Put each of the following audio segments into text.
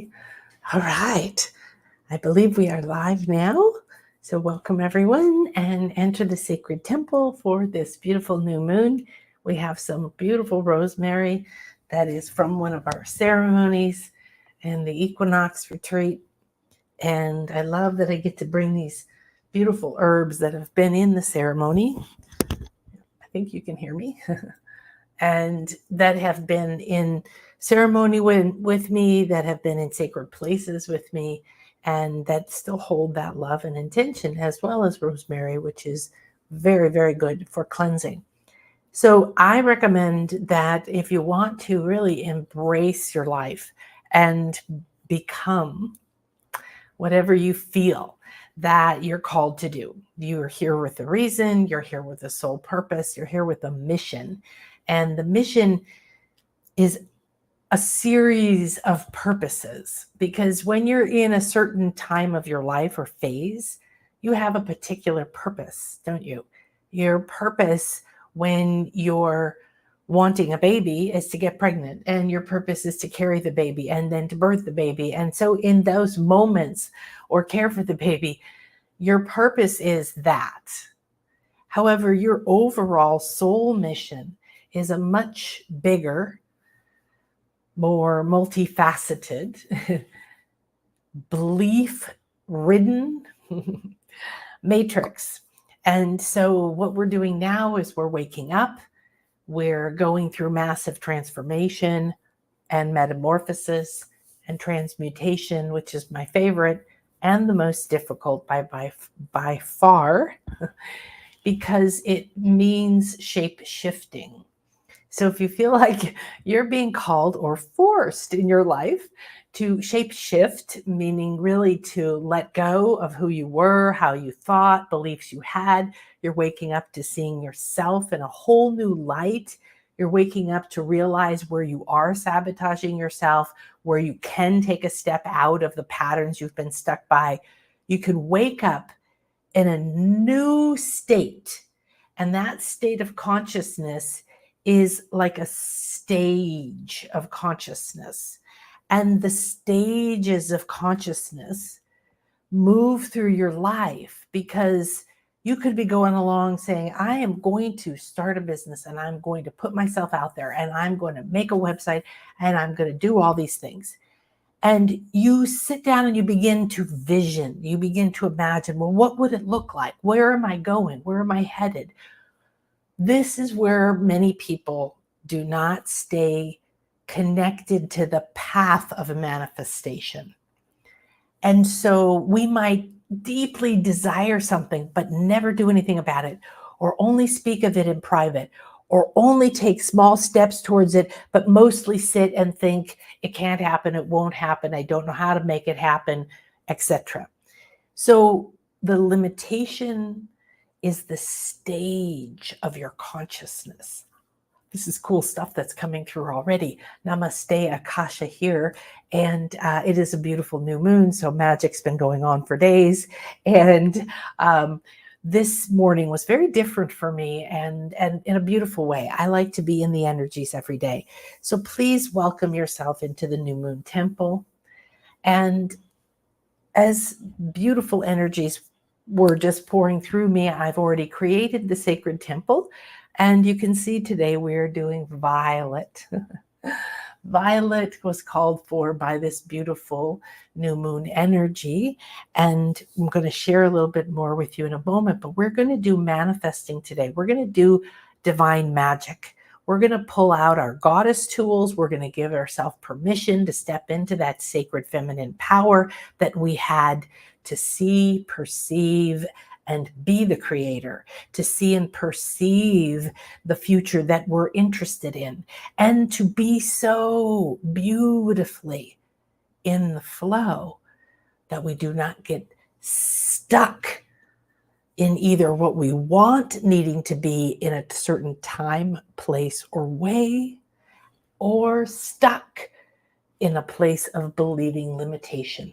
Yay. All right. I believe we are live now. So welcome everyone and enter the sacred temple for this beautiful new moon. We have some beautiful rosemary that is from one of our ceremonies and the equinox retreat. And I love that I get to bring these beautiful herbs that have been in the ceremony. I think you can hear me. And that have been in ceremony with me, that have been in sacred places with me, and that still hold that love and intention, as well as rosemary, which is very, very good for cleansing. So I recommend that if you want to really embrace your life and become whatever you feel that you're called to do, you're here with a reason, you're here with a soul purpose, you're here with a mission. And the mission is a series of purposes, because when you're in a certain time of your life or phase, you have a particular purpose, don't you? Your purpose when you're wanting a baby is to get pregnant, and your purpose is to carry the baby and then to birth the baby. And so in those moments, or care for the baby, your purpose is that. However, your overall soul mission is a much bigger, more multifaceted, belief-ridden matrix. And so what we're doing now is we're waking up, we're going through massive transformation and metamorphosis and transmutation, which is my favorite and the most difficult by far, because it means shape shifting. So if you feel like you're being called or forced in your life to shape shift, meaning really to let go of who you were, how you thought, beliefs you had, you're waking up to seeing yourself in a whole new light. You're waking up to realize where you are sabotaging yourself, where you can take a step out of the patterns you've been stuck by. You can wake up in a new state, and that state of consciousness is like a stage of consciousness. And the stages of consciousness move through your life, because you could be going along saying, I am going to start a business and I'm going to put myself out there and I'm going to make a website and I'm going to do all these things. And you sit down and you begin to vision, you begin to imagine, well, what would it look like? Where am I going? Where am I headed? This is where many people do not stay connected to the path of a manifestation. And so we might deeply desire something, but never do anything about it, or only speak of it in private, or only take small steps towards it, but mostly sit and think it can't happen, it won't happen, I don't know how to make it happen, etc. So the limitation is the stage of your consciousness. This is cool stuff that's coming through already. Namaste, Akasha here. And it is a beautiful new moon, so magic's been going on for days. And this morning was very different for me, and in a beautiful way. I like to be in the energies every day. So please welcome yourself into the new moon temple. And as beautiful energies were just pouring through me, I've already created the sacred temple. And you can see today we're doing violet. Violet was called for by this beautiful new moon energy. And I'm going to share a little bit more with you in a moment, but we're going to do manifesting today. We're going to do divine magic. We're going to pull out our goddess tools. We're going to give ourselves permission to step into that sacred feminine power that we had to see, perceive, and be the creator, to see and perceive the future that we're interested in, and to be so beautifully in the flow that we do not get stuck in either what we want needing to be in a certain time, place, or way, or stuck in a place of believing limitation.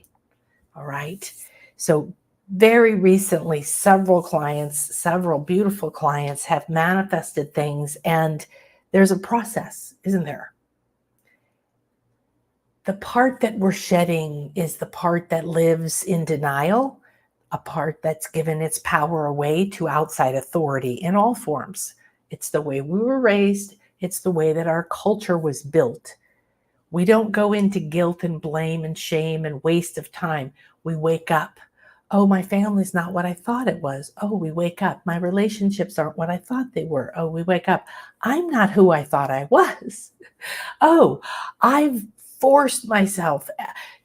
All right. So very recently, several beautiful clients have manifested things, and there's a process, isn't there? the part that we're shedding is the part that lives in denial, a part that's given its power away to outside authority in all forms. It's the way we were raised. It's the way that our culture was built. We don't go into guilt and blame and shame and waste of time. We wake up. Oh, my family's not what I thought it was. Oh, we wake up. My relationships aren't what I thought they were. Oh, we wake up. I'm not who I thought I was. Oh, I've forced myself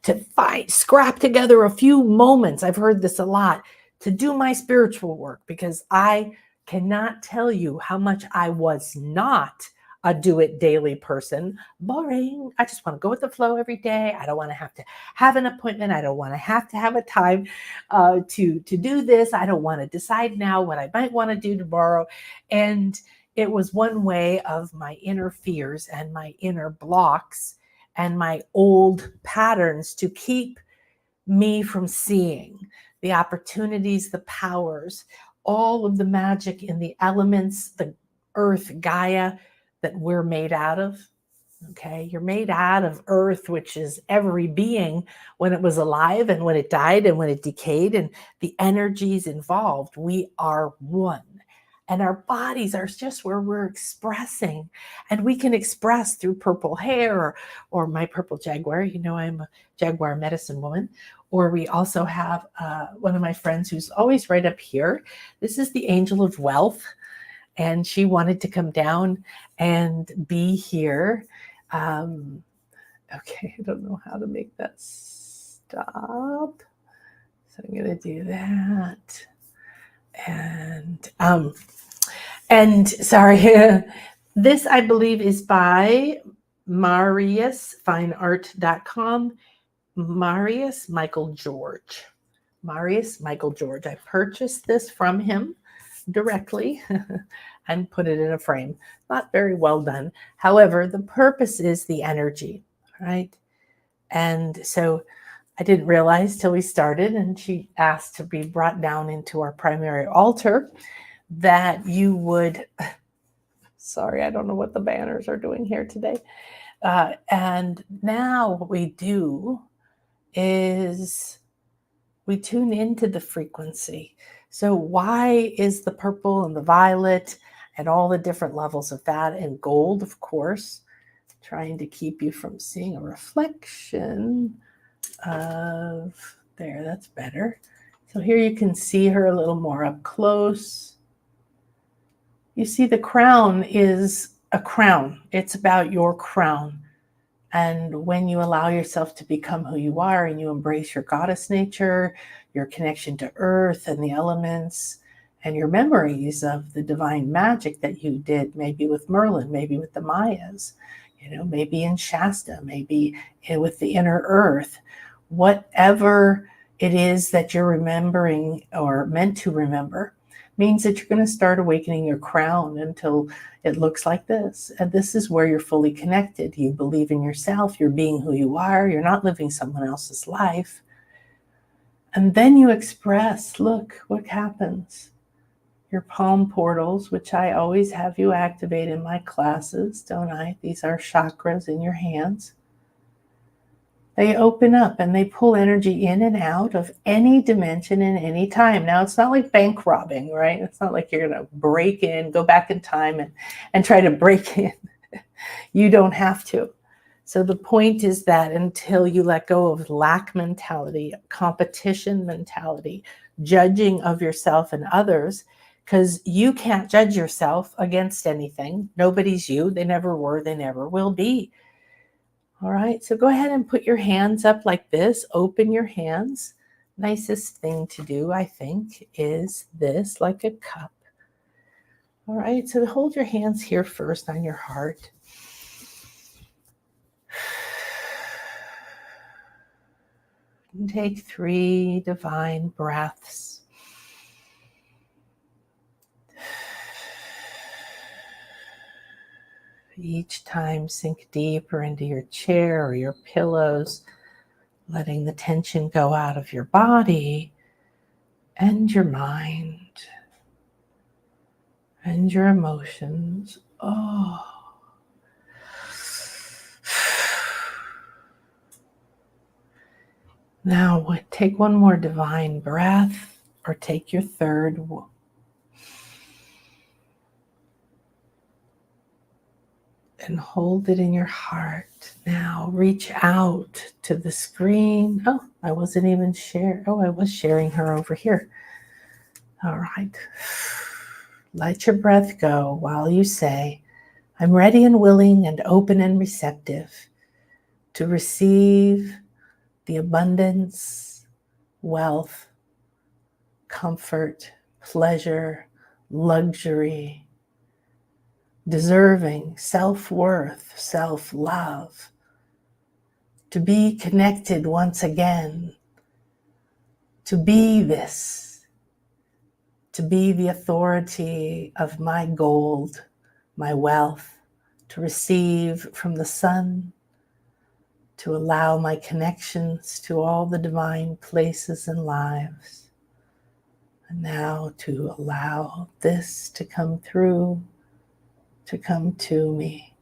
to scrap together a few moments. I've heard this a lot, to do my spiritual work, because I cannot tell you how much I was not a do it daily person. Boring. I just want to go with the flow every day. I don't want to have an appointment. I don't want to have a time to do this. I don't want to decide now what I might want to do tomorrow. And it was one way of my inner fears and my inner blocks and my old patterns to keep me from seeing the opportunities, the powers, all of the magic in the elements, the earth, Gaia, that we're made out of. Okay, you're made out of earth, which is every being when it was alive and when it died and when it decayed, and the energies involved. We are one. And our bodies are just where we're expressing. And we can express through purple hair or my purple jaguar. You know, I'm a jaguar medicine woman. Or we also have one of my friends who's always right up here. This is the angel of wealth. And she wanted to come down and be here. Okay, I don't know how to make that stop. So I'm going to do that. And sorry, this I believe is by MariusFineArt.com. Marius Michael George. Marius Michael George. I purchased this from him directly and put it in a frame. Not very well done. However, the purpose is the energy, right? And so I didn't realize till we started and she asked to be brought down into our primary altar that you would, sorry, I don't know what the banners are doing here today. And now what we do is we tune into the frequency. So why is the purple and the violet and all the different levels of that, and gold, of course, trying to keep you from seeing a reflection of, there, that's better. So here you can see her a little more up close. You see the crown is a crown. It's about your crown. And when you allow yourself to become who you are and you embrace your goddess nature, your connection to earth and the elements, and your memories of the divine magic that you did, maybe with Merlin, maybe with the Mayas, you know, maybe in Shasta, maybe with the inner earth, whatever it is that you're remembering or meant to remember, means that you're going to start awakening your crown until it looks like this. And this is where you're fully connected. You believe in yourself. You're being who you are. You're not living someone else's life. And then you express, look what happens. Your palm portals, which I always have you activate in my classes, don't I? These are chakras in your hands. They open up and they pull energy in and out of any dimension in any time. Now, it's not like bank robbing, right? It's not like you're going to break in, go back in time and try to break in. You don't have to. So the point is that until you let go of lack mentality, competition mentality, judging of yourself and others, because you can't judge yourself against anything. Nobody's you. They never were. They never will be. All right, so go ahead and put your hands up like this. Open your hands. Nicest thing to do, I think, is this, like a cup. All right, so hold your hands here first on your heart. And take 3 divine breaths. Each time sink deeper into your chair or your pillows, letting the tension go out of your body and your mind and your emotions. Oh. Now, take one more divine breath, or take your third. And hold it in your heart. Now reach out to the screen. Oh, I wasn't even sharing. Oh, I was sharing her over here. All right. Let your breath go while you say, I'm ready and willing and open and receptive to receive the abundance, wealth, comfort, pleasure, luxury, deserving, self-worth, self-love, to be connected once again, to be this, to be the authority of my gold, my wealth, to receive from the sun, to allow my connections to all the divine places and lives. And now to allow this to come through, to come to me.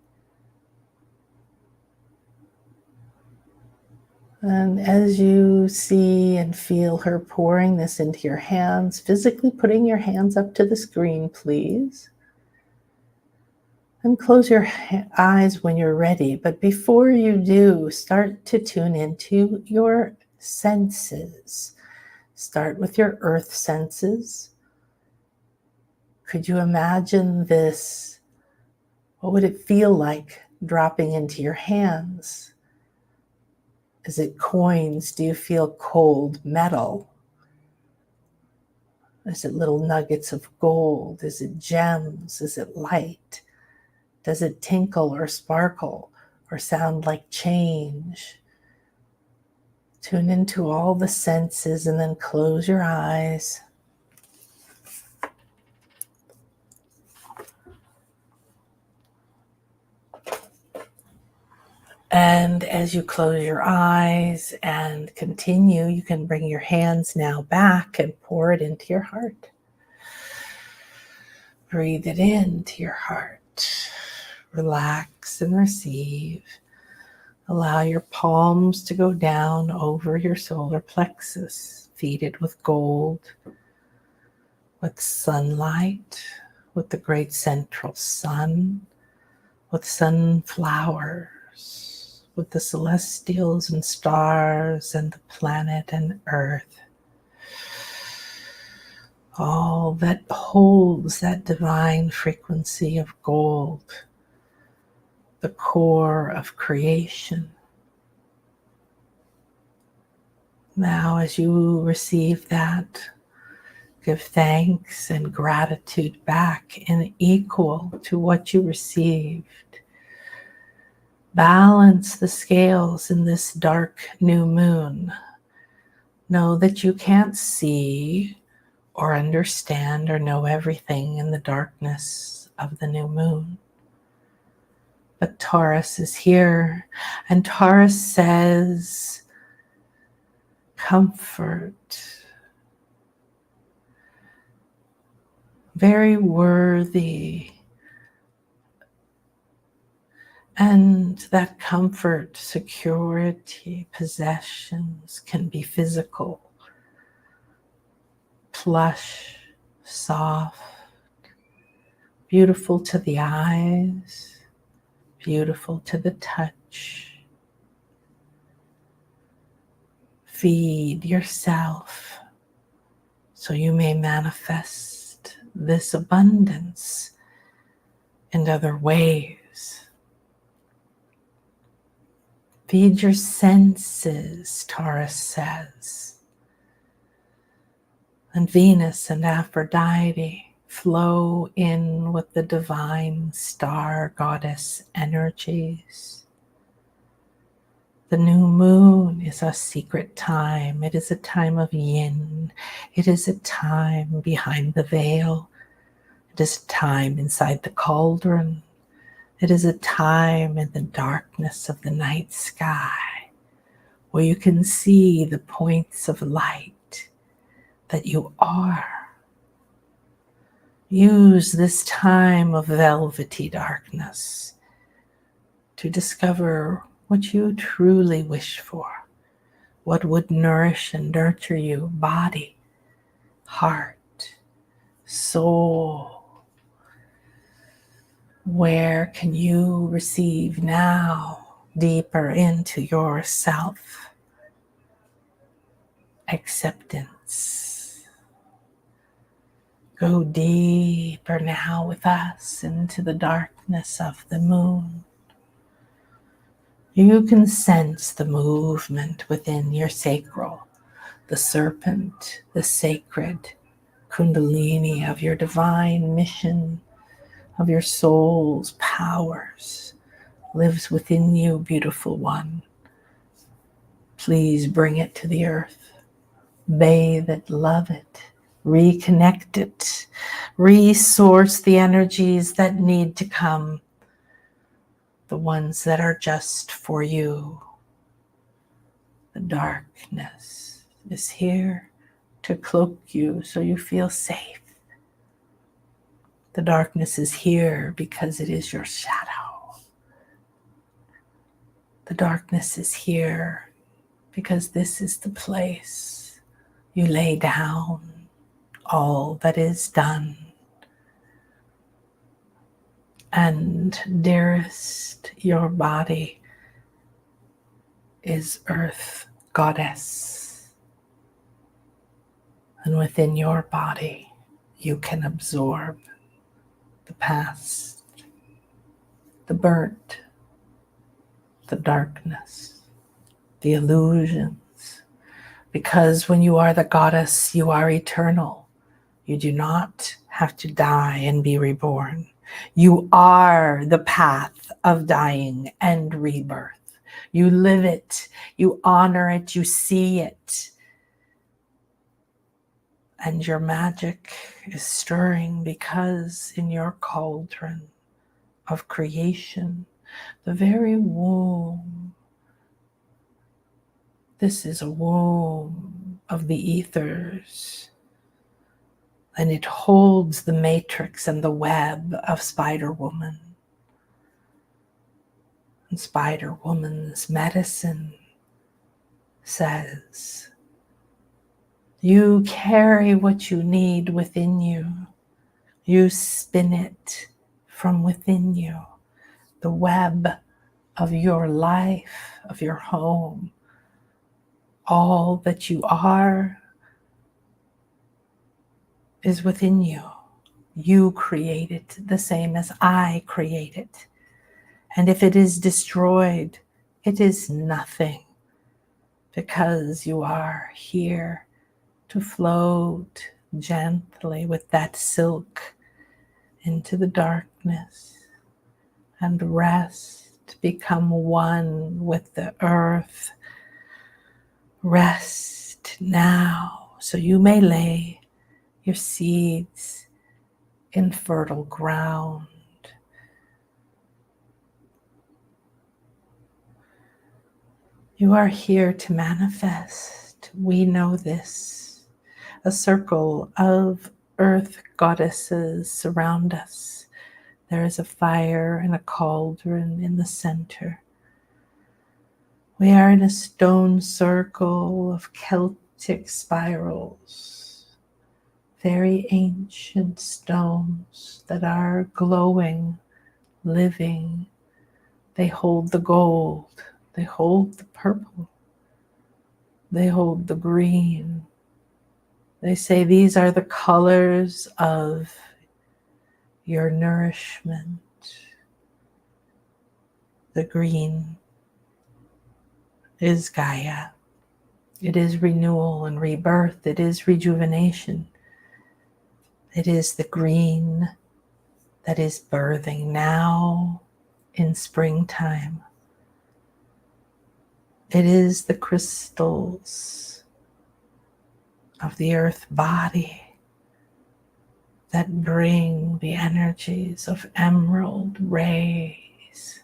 And as you see and feel her pouring this into your hands, physically putting your hands up to the screen, please. And close your eyes when you're ready. But before you do, start to tune into your senses. Start with your earth senses. Could you imagine this? What would it feel like dropping into your hands? Is it coins? Do you feel cold metal? Is it little nuggets of gold? Is it gems? Is it light? Does it tinkle or sparkle or sound like change? Tune into all the senses and then close your eyes. And as you close your eyes and continue, you can bring your hands now back and pour it into your heart. Breathe it into your heart. Relax and receive. Allow your palms to go down over your solar plexus. Feed it with gold, with sunlight, with the great central sun, with sunflowers, with the celestials and stars and the planet and earth. All that holds that divine frequency of gold, the core of creation. Now, as you receive that, give thanks and gratitude back in equal to what you received. Balance the scales in this dark new moon. Know that you can't see or understand or know everything in the darkness of the new moon. But Taurus is here, and Taurus says, comfort, very worthy. And that comfort, security, possessions can be physical, plush, soft, beautiful to the eyes, beautiful to the touch. Feed yourself so you may manifest this abundance in other ways. Feed your senses, Taurus says. And Venus and Aphrodite flow in with the divine star goddess energies. The new moon is a secret time. It is a time of yin. It is a time behind the veil. It is a time inside the cauldron. It is a time in the darkness of the night sky where you can see the points of light that you are. Use this time of velvety darkness to discover what you truly wish for, What would nourish and nurture you? Body, heart, soul. Where can you receive now deeper into yourself? Acceptance. Go deeper now with us into the darkness of the moon. You can sense the movement within your sacral, the serpent, the sacred kundalini of your divine mission, of your soul's powers, lives within you, beautiful one. Please bring it to the earth. Bathe it, love it, reconnect it, resource the energies that need to come, the ones that are just for you. The darkness is here to cloak you so you feel safe. The darkness is here because it is your shadow. The darkness is here because this is the place you lay down all that is done. And dearest, your body is Earth Goddess. And within your body, you can absorb the past, the burnt, the darkness, the illusions. Because when you are the goddess, you are eternal. You do not have to die and be reborn. You are the path of dying and rebirth. You live it, you honor it, you see it. And your magic is stirring because in your cauldron of creation, the very womb, this is a womb of the ethers, and it holds the matrix and the web of Spider Woman. And Spider Woman's medicine says, you carry what you need within you. You spin it from within you. The web of your life, of your home, all that you are is within you. You create it the same as I create it. And if it is destroyed, it is nothing, because you are here to float gently with that silk into the darkness and rest, become one with the earth. Rest now so you may lay your seeds in fertile ground. You are here to manifest. We know this. A circle of earth goddesses surround us. There is a fire and a cauldron in the center. We are in a stone circle of Celtic spirals, very ancient stones that are glowing, living. They hold the gold. They hold the purple. They hold the green. They say these are the colors of your nourishment. The green is Gaia. It is renewal and rebirth. It is rejuvenation. It is the green that is birthing now in springtime. It is the crystals of the earth body that bring the energies of emerald rays.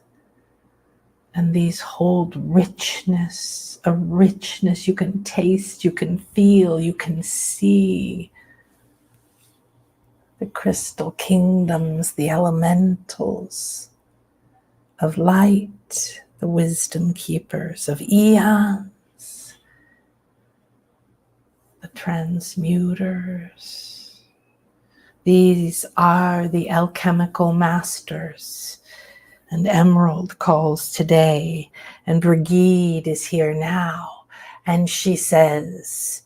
And these hold richness, a richness you can taste, you can feel, you can see. The crystal kingdoms, the elementals of light, the wisdom keepers of eons, transmuters. These are the alchemical masters. And Emerald calls today, and Brigide is here now. And she says,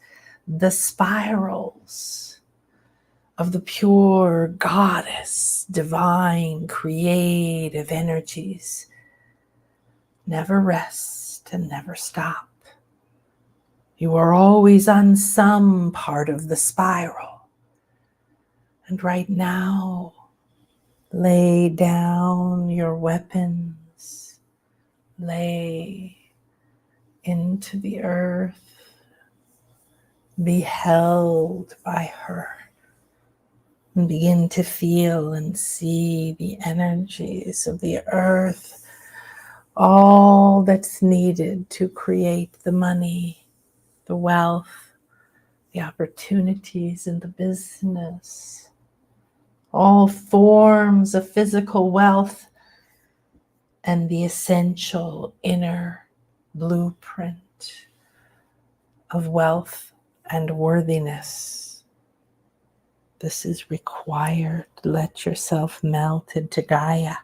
the spirals of the pure goddess, divine, creative energies never rest and never stop. You are always on some part of the spiral. And right now, lay down your weapons, lay into the earth, be held by her, and begin to feel and see the energies of the earth, all that's needed to create the money, the wealth, the opportunities in the business, all forms of physical wealth, and the essential inner blueprint of wealth and worthiness. This is required. Let yourself melt into Gaia.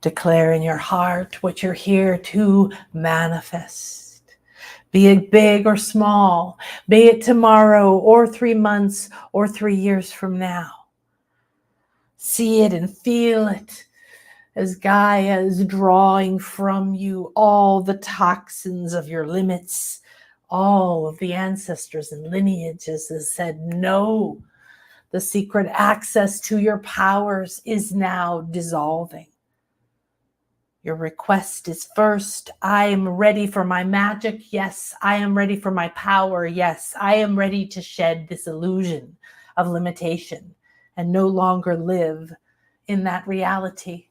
Declare in your heart what you're here to manifest. Be it big or small, be it tomorrow or 3 months or 3 years from now. See it and feel it as Gaia is drawing from you all the toxins of your limits. All of the ancestors and lineages has said, no, the secret access to your powers is now dissolving. Your request is first, I am ready for my magic. Yes, I am ready for my power. Yes, I am ready to shed this illusion of limitation and no longer live in that reality.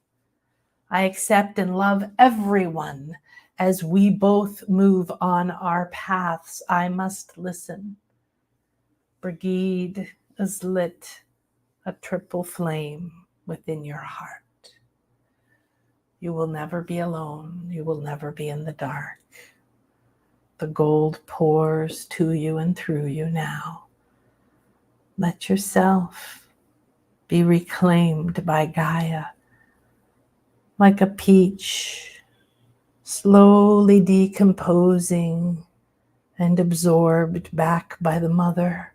I accept and love everyone as we both move on our paths. I must listen. Brigide has lit a triple flame within your heart. You will never be alone. You will never be in the dark. The gold pours to you and through you now. Let yourself be reclaimed by Gaia, like a peach, slowly decomposing and absorbed back by the mother,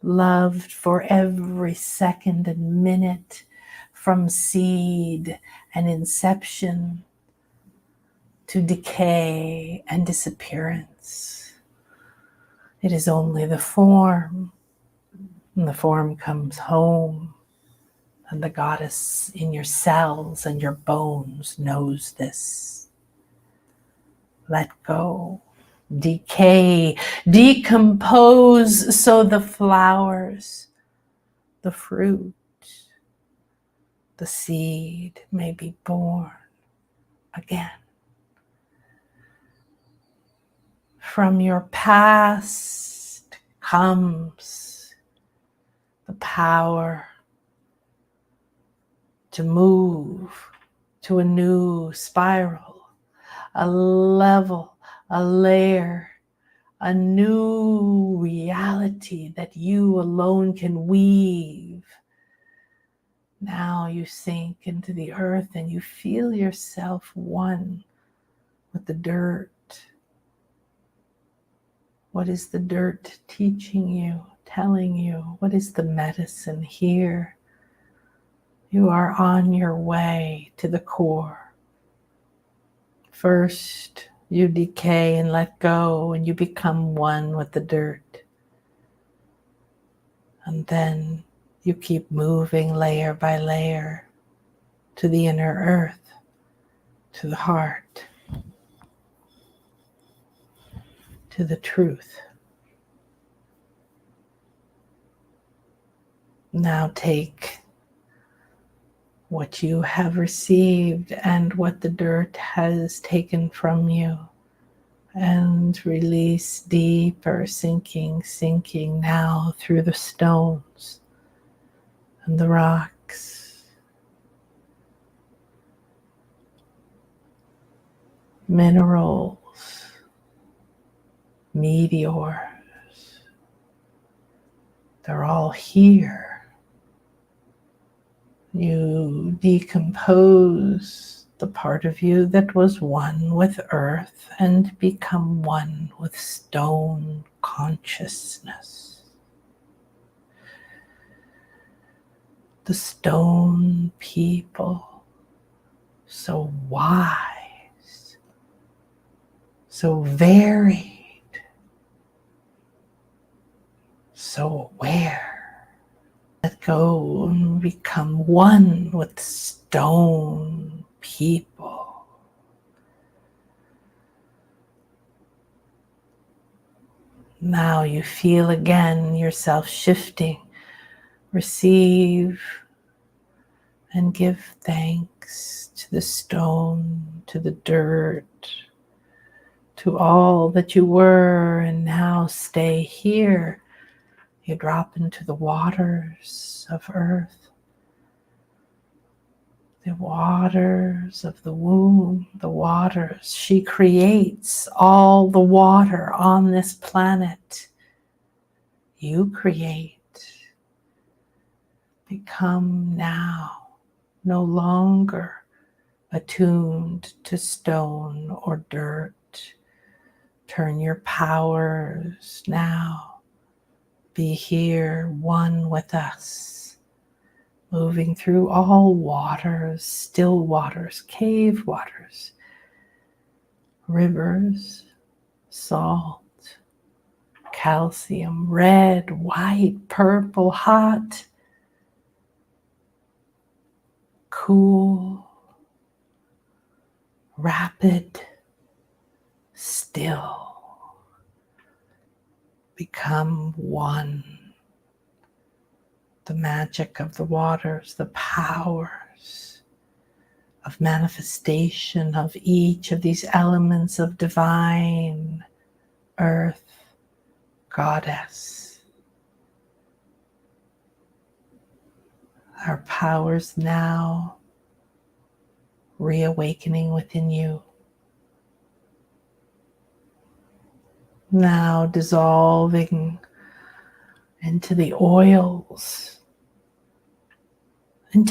loved for every second and minute, from seed and inception to decay and disappearance. It is only the form, and the form comes home, and the goddess in your cells and your bones knows this. Let go, decay, decompose so the flowers, the fruit, the seed may be born again. From your past comes the power to move to a new spiral, a level, a layer, a new reality that you alone can weave. Now you sink into the earth and you feel yourself one with the dirt. What is the dirt teaching you, telling you? What is the medicine here? You are on your way to the core. First, you decay and let go, and you become one with the dirt. And then you keep moving layer by layer to the inner earth, to the heart, to the truth. Now take what you have received and what the dirt has taken from you and release deeper, sinking now through the stones and the rocks, minerals, meteors, They're all here. You decompose the part of you that was one with earth and become one with stone consciousness. The stone people, so wise, so varied, so aware. Let go and become one with stone people. Now you feel again yourself shifting. Receive and give thanks to the stone, to the dirt, to all that you were, and now stay here. You drop into the waters of earth, the waters of the womb, the waters. She creates all the water on this planet. You create. Become now no longer attuned to stone or dirt. Turn your powers now. Be here, one with us, moving through all waters, still waters, cave waters, rivers, salt, calcium, red, white, purple, hot, cool, rapid, still. Become one. The magic of the waters, the powers of manifestation of each of these elements of divine earth, goddess. Our powers now reawakening within you. Now dissolving into the oils, and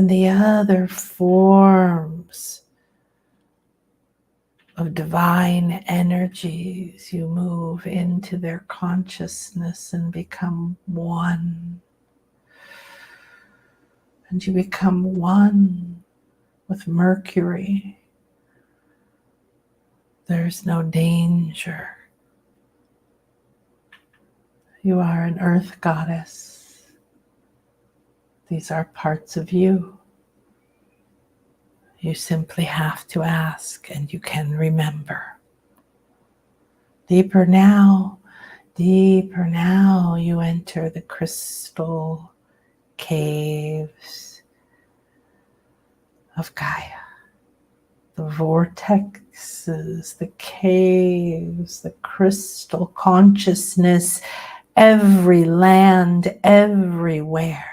the other forms of divine energies. You move into their consciousness and become one. And you become one with Mercury. There's no danger. You are an earth goddess. These are parts of you. You simply have to ask and you can remember. Deeper now, you enter the crystal caves of Gaia. The vortexes, the caves, the crystal consciousness, every land, everywhere.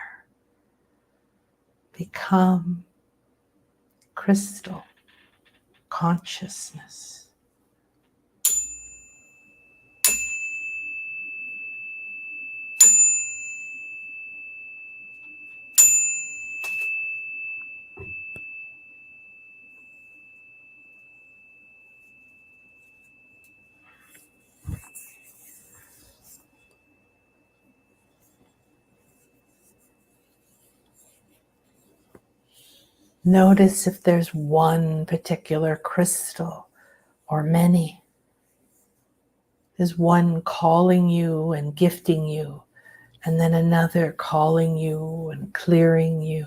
Become crystal consciousness. Notice if there's one particular crystal or many. Is one calling you and gifting you, and then another calling you and clearing you.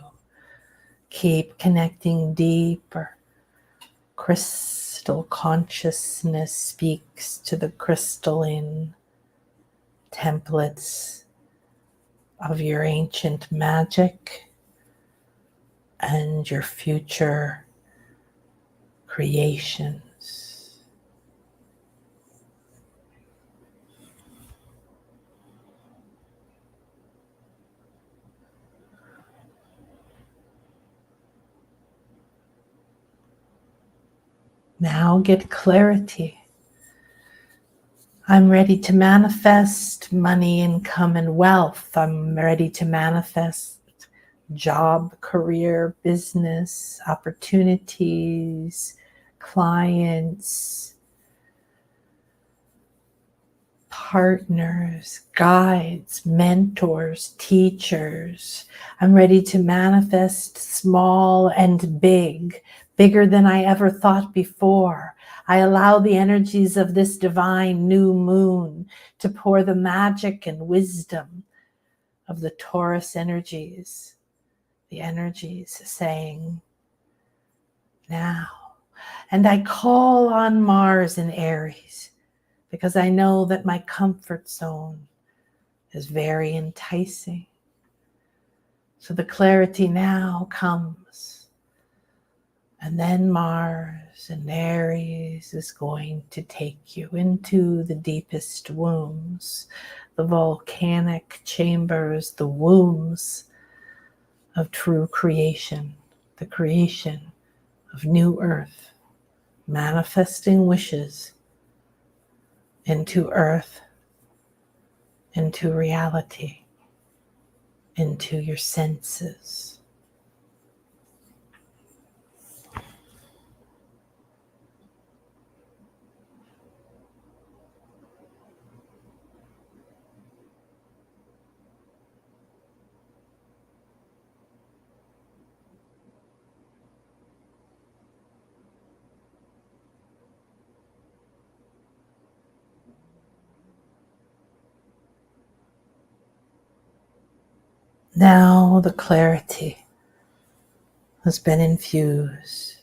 Keep connecting deeper. Crystal consciousness speaks to the crystalline templates of your ancient magic and your future creations. Now get clarity I'm ready to manifest money, income, and wealth. I'm ready to manifest job, career, business, opportunities, clients, partners, guides, mentors, teachers. I'm ready to manifest small and big, bigger than I ever thought before. I allow the energies of this divine new moon to pour the magic and wisdom of the Taurus energies, the energies saying, now. And I call on Mars in Aries, because I know that my comfort zone is very enticing. So the clarity now comes. And then Mars in Aries is going to take you into the deepest wombs, the volcanic chambers, the wombs of true creation, the creation of new earth, manifesting wishes into earth, into reality, into your senses. Now the clarity has been infused.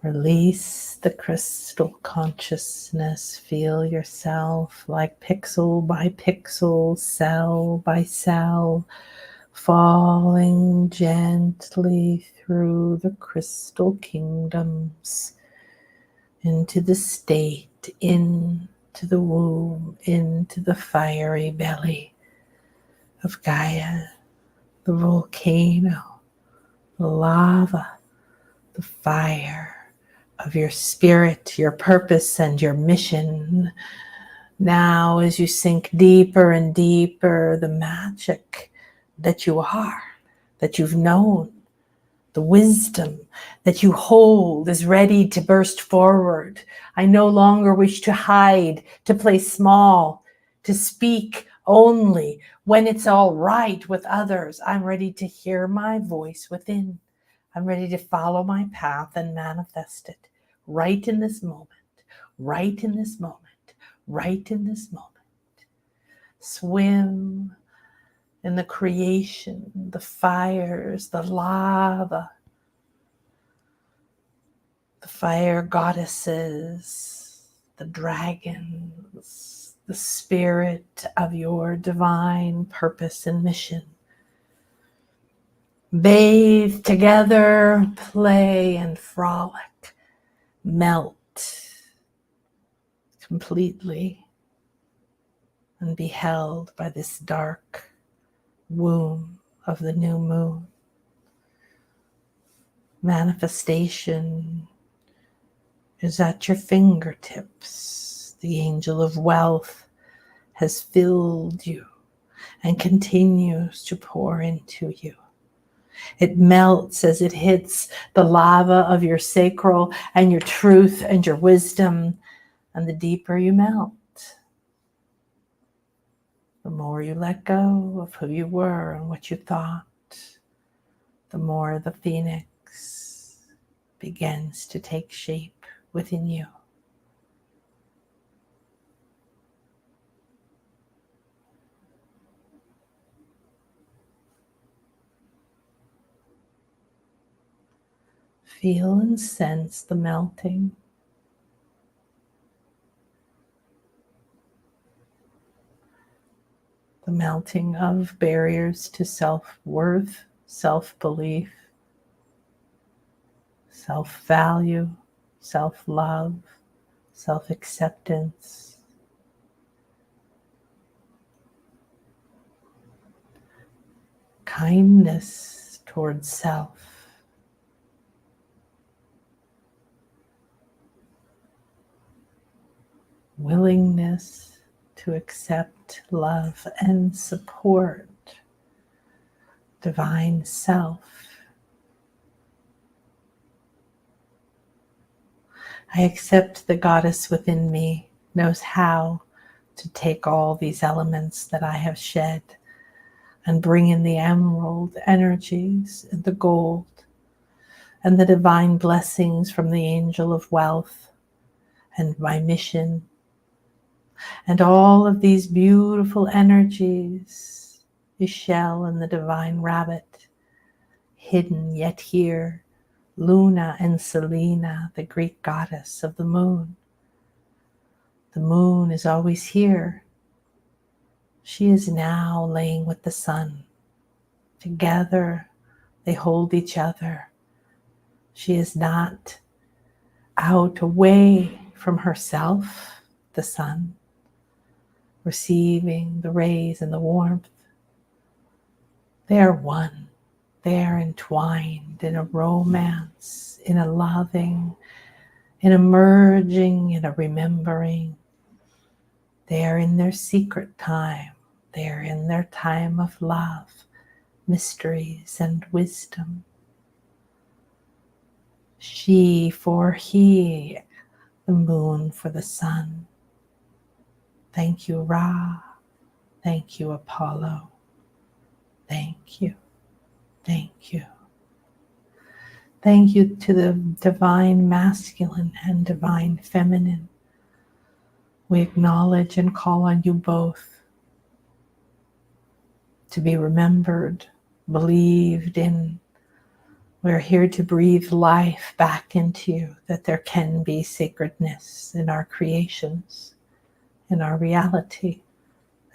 Release the crystal consciousness. Feel yourself like pixel by pixel, cell by cell, falling gently through the crystal kingdoms into the state, into the womb, into the fiery belly of Gaia, the volcano, the lava, the fire of your spirit, your purpose, and your mission. Now, as you sink deeper and deeper, the magic that you are, that you've known, the wisdom that you hold is ready to burst forward. I no longer wish to hide, to play small, to speak only when it's all right with others. I'm ready to hear my voice within. I'm ready to follow my path and manifest it right in this moment, right in this moment, right in this moment. Swim in the creation, the fires, the lava, the fire goddesses, the dragons, the spirit of your divine purpose and mission. Bathe together, play and frolic, melt completely, and be held by this dark womb of the new moon. Manifestation is at your fingertips. The angel of wealth has filled you and continues to pour into you. It melts as it hits the lava of your sacral and your truth and your wisdom. And the deeper you melt, the more you let go of who you were and what you thought, the more the phoenix begins to take shape within you. Feel and sense the melting. The melting of barriers to self-worth, self-belief, self-value, self-love, self-acceptance. Kindness towards self. willingness to accept love and support divine self. I accept the goddess within me knows how to take all these elements that I have shed and bring in the emerald energies and the gold and the divine blessings from the angel of wealth and my mission. And all of these beautiful energies, Ishel and the divine rabbit, hidden yet here, Luna and Selena, the Greek goddess of the moon. The moon is always here. She is now laying with the sun. Together, they hold each other. She is not out away from herself, the sun, receiving the rays and the warmth. They are one. They are entwined in a romance, in a loving, in a merging, in a remembering. They are in their secret time. They are in their time of love, mysteries, and wisdom. She for he, the moon for the sun. Thank you, Ra. Thank you, Apollo. Thank you. Thank you. Thank you to the divine masculine and divine feminine. We acknowledge and call on you both to be remembered, believed in. We're here to breathe life back into you, that there can be sacredness in our creations, in our reality,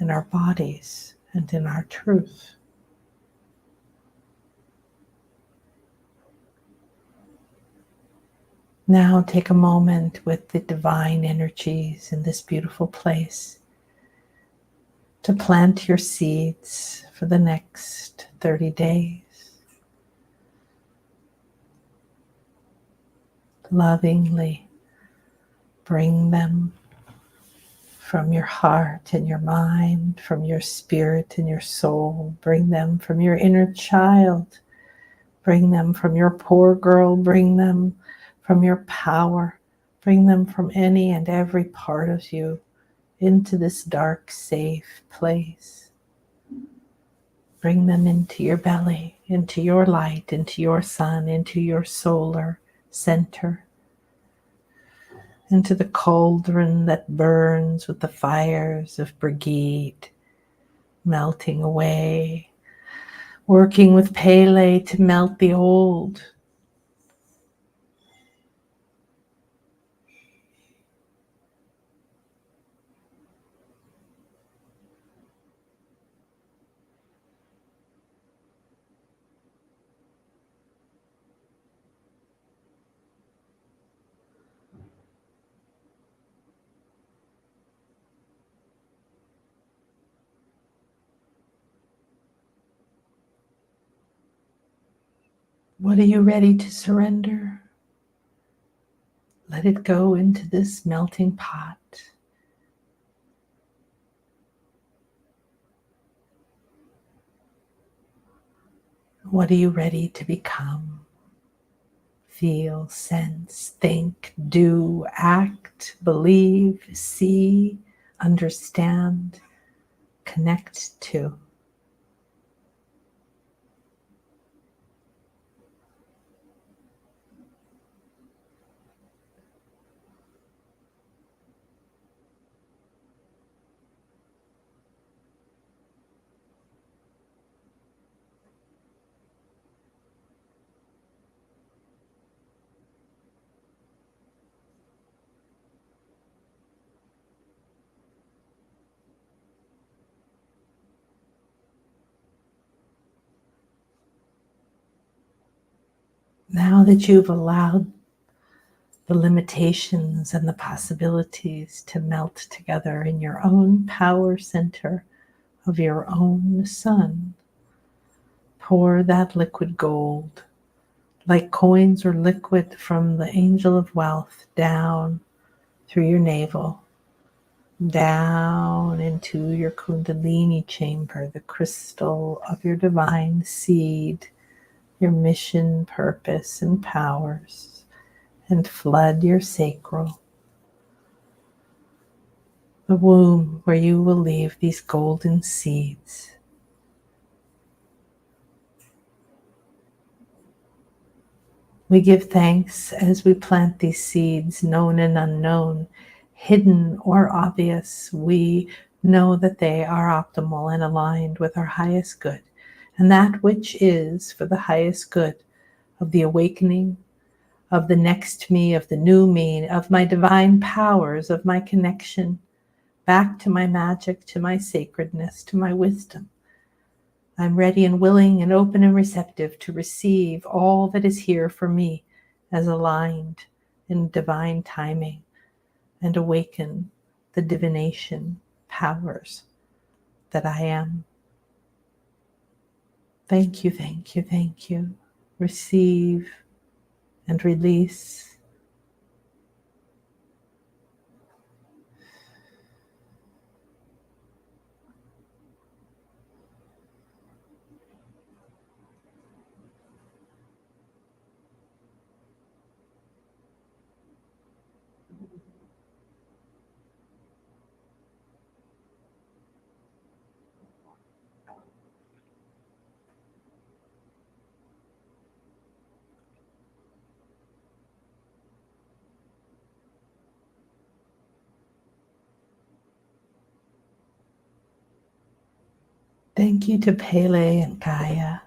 in our bodies, and in our truth. Now take a moment with the divine energies in this beautiful place to plant your seeds for the next 30 days. Lovingly bring them from your heart and your mind, from your spirit and your soul. Bring them from your inner child. Bring them from your poor girl. Bring them from your power. Bring them from any and every part of you into this dark, safe place. Bring them into your belly, into your light, into your sun, into your solar center, into the cauldron that burns with the fires of Brigitte, melting away, working with Pele to melt the old. What are you ready to surrender? Let it go into this melting pot. What are you ready to become? Feel, sense, think, do, act, believe, see, understand, connect to. Now that you've allowed the limitations and the possibilities to melt together in your own power center of your own sun, pour that liquid gold, like coins or liquid from the angel of wealth, down through your navel, down into your Kundalini chamber, the crystal of your divine seed, your mission, purpose, and powers, and flood your sacral, the womb where you will leave these golden seeds. We give thanks as we plant these seeds, known and unknown, hidden or obvious. We know that they are optimal and aligned with our highest good, and that which is for the highest good of the awakening, of the next me, of the new me, of my divine powers, of my connection back to my magic, to my sacredness, to my wisdom. I'm ready and willing and open and receptive to receive all that is here for me as aligned in divine timing and awaken the divination powers that I am. Thank you, thank you, thank you. Receive and release. Thank you to Pele and Gaia.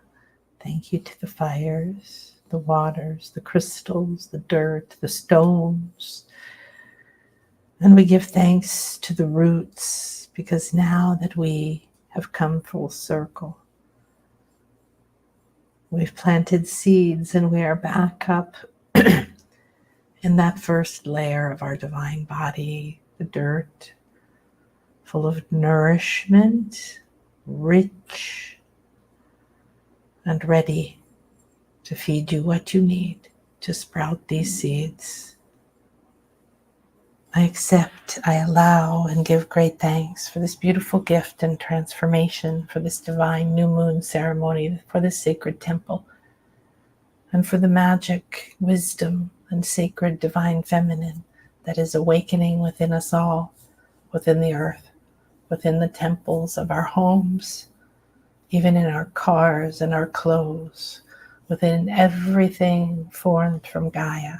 Thank you to the fires, the waters, the crystals, the dirt, the stones. And we give thanks to the roots, because now that we have come full circle, we've planted seeds and we are back up in that first layer of our divine body, the dirt, full of nourishment, rich, and ready to feed you what you need to sprout these seeds. I accept, I allow, and give great thanks for this beautiful gift and transformation, for this divine new moon ceremony, for this sacred temple, and for the magic, wisdom, and sacred divine feminine that is awakening within us all, within the earth, within the temples of our homes, even in our cars and our clothes, within everything formed from Gaia.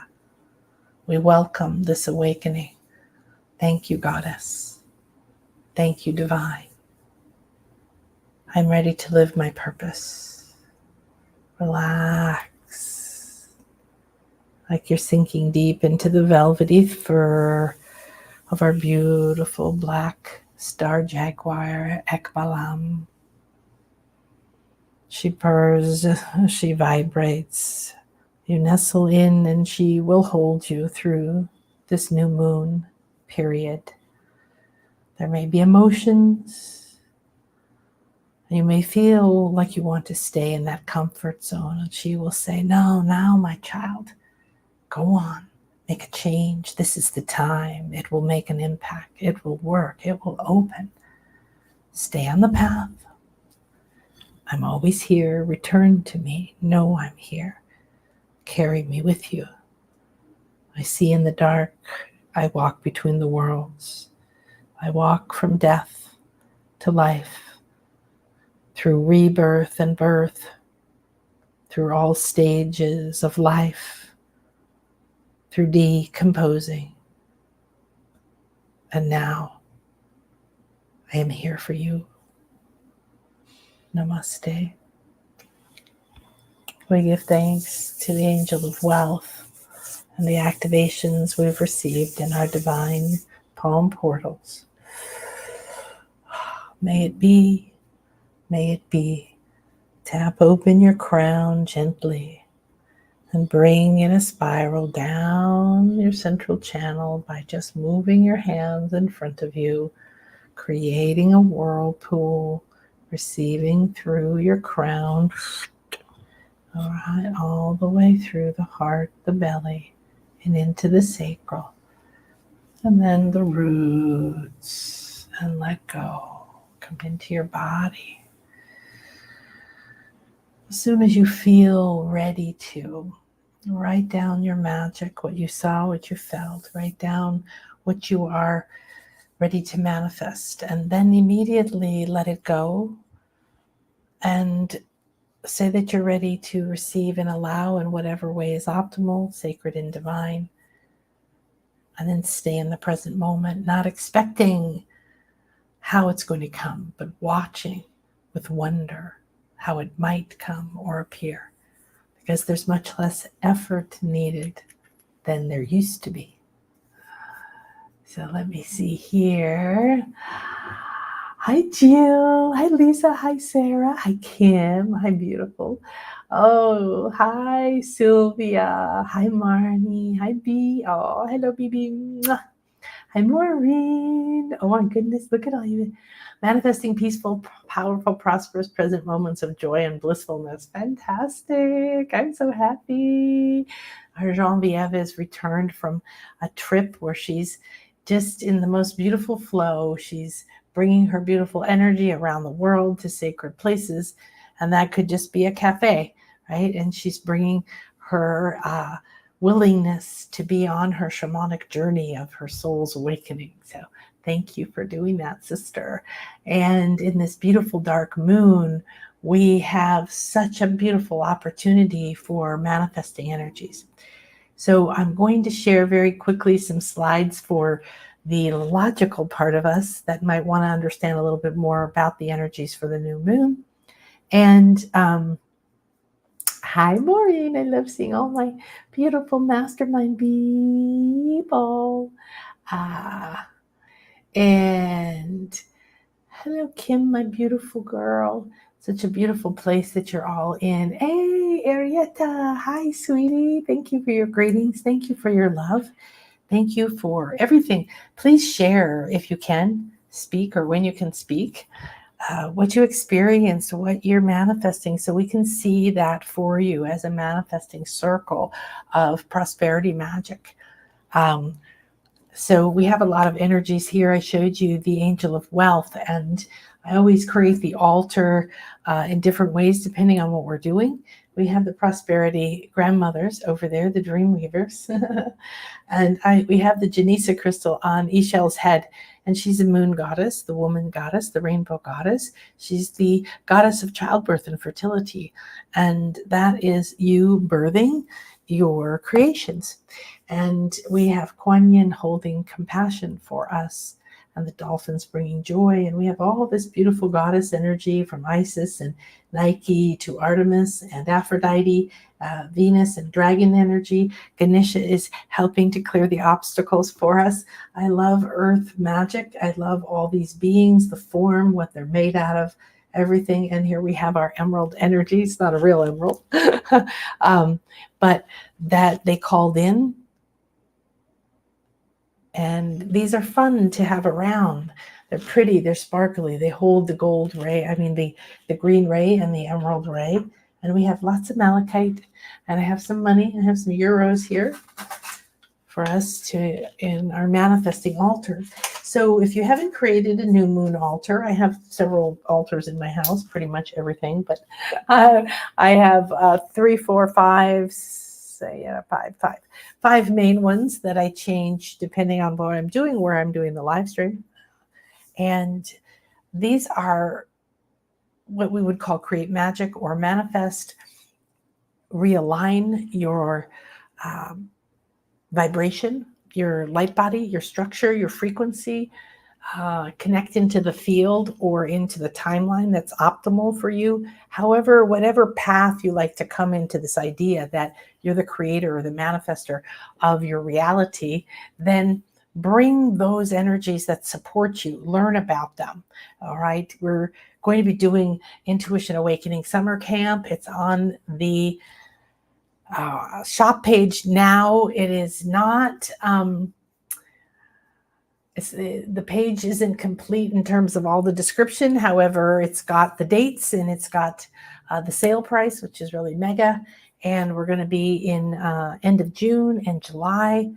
We welcome this awakening. Thank you, Goddess. Thank you, Divine. I'm ready to live my purpose. Relax, like you're sinking deep into the velvety fur of our beautiful black star jaguar, Ekbalam. She purrs, she vibrates. You nestle in and she will hold you through this new moon period. There may be emotions. You may feel like you want to stay in that comfort zone, and she will say, no, now, my child, go on, make a change. This is the time. It will make an impact. It will work. It will open. Stay on the path. I'm always here. Return to me. Know I'm here. Carry me with you. I see in the dark. I walk between the worlds. I walk from death to life, through rebirth and birth, through all stages of life, through decomposing. And now I am here for you. Namaste. We give thanks to the Angel of Wealth and the activations we've received in our divine palm portals. May it be, may it be. Tap open your crown gently and bring in a spiral down your central channel by just moving your hands in front of you, creating a whirlpool, receiving through your crown, all right, all the way through the heart, the belly, and into the sacral. And then the roots, and let go. Come into your body. As soon as you feel ready to, write down your magic, what you saw, what you felt. Write down what you are ready to manifest. And then immediately let it go. And say that you're ready to receive and allow in whatever way is optimal, sacred and divine. And then stay in the present moment, not expecting how it's going to come, but watching with wonder how it might come or appear. Because there's much less effort needed than there used to be. So let me see here. Hi, Jill. Hi, Lisa. Hi, Sarah. Hi, Kim. Hi, beautiful. Oh, hi, Sylvia. Hi, Marnie. Hi, B. Oh, hello, BB. Hi, Maureen. Oh, my goodness. Look at all you. Manifesting peaceful, powerful, prosperous present moments of joy and blissfulness. Fantastic. I'm so happy. Our Genevieve has returned from a trip where she's just in the most beautiful flow. She's bringing her beautiful energy around the world to sacred places. And that could just be a cafe, right? And she's bringing her willingness to be on her shamanic journey of her soul's awakening. So thank you for doing that, sister. And in this beautiful dark moon, we have such a beautiful opportunity for manifesting energies. So I'm going to share very quickly some slides for the logical part of us that might want to understand a little bit more about the energies for the new moon. And hi, Maureen. I love seeing all my beautiful mastermind people. And hello, Kim, my beautiful girl. Such a beautiful place that you're all in. Hey, Arietta. Hi, sweetie. Thank you for your greetings. Thank you for your love. Thank you for everything. Please share if you can speak or when you can speak, what you experienced, what you're manifesting, so we can see that for you as a manifesting circle of prosperity magic. So we have a lot of energies here. I showed you the angel of wealth, and I always create the altar in different ways depending on what we're doing. We have the prosperity grandmothers over there, the dream weavers. And we have the Janisa crystal on Ishel's head, and she's a moon goddess, the woman goddess, the rainbow goddess. She's the goddess of childbirth and fertility, and that is you birthing your creations. And we have Kuan Yin holding compassion for us, and the dolphins bringing joy. And we have all this beautiful goddess energy from Isis and Nike to Artemis and Aphrodite, Venus and dragon energy. Ganesha is helping to clear the obstacles for us. I love earth magic. I love all these beings, the form, what they're made out of, everything. And here we have our emerald energy. It's not a real emerald, but that they called in. And these are fun to have around. They're pretty, they're sparkly, they hold the gold ray, the green ray and the emerald ray. And we have lots of malachite, and I have some money, I have some euros here for us to in our manifesting altar. So if you haven't created a new moon altar, I have several altars in my house, pretty much everything, but I have 3, 4, 5, five main ones that I change depending on what I'm doing, where I'm doing the live stream. And these are what we would call create magic or manifest, realign your vibration, your light body, your structure, your frequency, connect into the field or into the timeline that's optimal for you. However, whatever path you like to come into this idea that you're the creator or the manifester of your reality, then bring those energies that support you, learn about them. All right. We're going to be doing Intuition Awakening Summer Camp. It's on the shop page now. It is not, the page isn't complete in terms of all the description. However, it's got the dates and it's got the sale price, which is really mega. And we're going to be in end of June and July.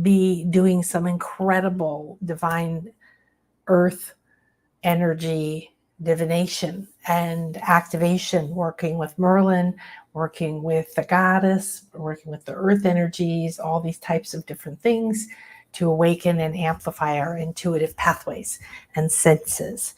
be doing some incredible divine earth energy divination and activation, working with Merlin, working with the goddess, working with the earth energies, all these types of different things to awaken and amplify our intuitive pathways and senses.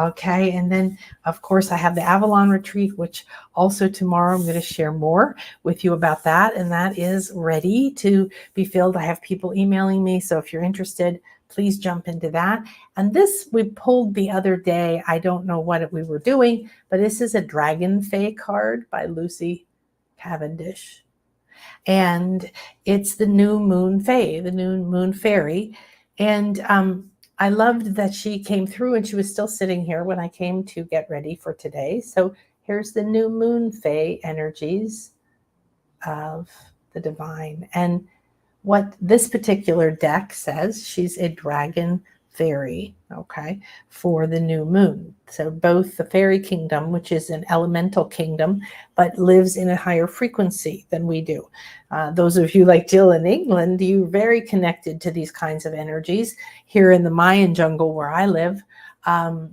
Okay, and then of course I have the Avalon retreat, which also tomorrow I'm going to share more with you about that, and that is ready to be filled. I have people emailing me, so if you're interested, please jump into that. And this we pulled the other day. I don't know what we were doing, but this is a Dragon Fae card by Lucy Cavendish. And it's the new moon fae, the new moon fairy. And I loved that she came through and she was still sitting here when I came to get ready for today. So here's the new moon fae energies of the divine. And what this particular deck says, she's a dragon fairy, okay, for the new moon. So both the fairy kingdom, which is an elemental kingdom, but lives in a higher frequency than we do. Those of you like Jill in England, you're very connected to these kinds of energies. Here in the Mayan jungle where I live,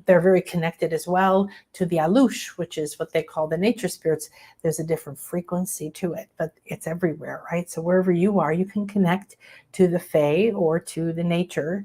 they're very connected as well to the Alush, which is what they call the nature spirits. There's a different frequency to it, but it's everywhere, right? So wherever you are, you can connect to the Fae or to the nature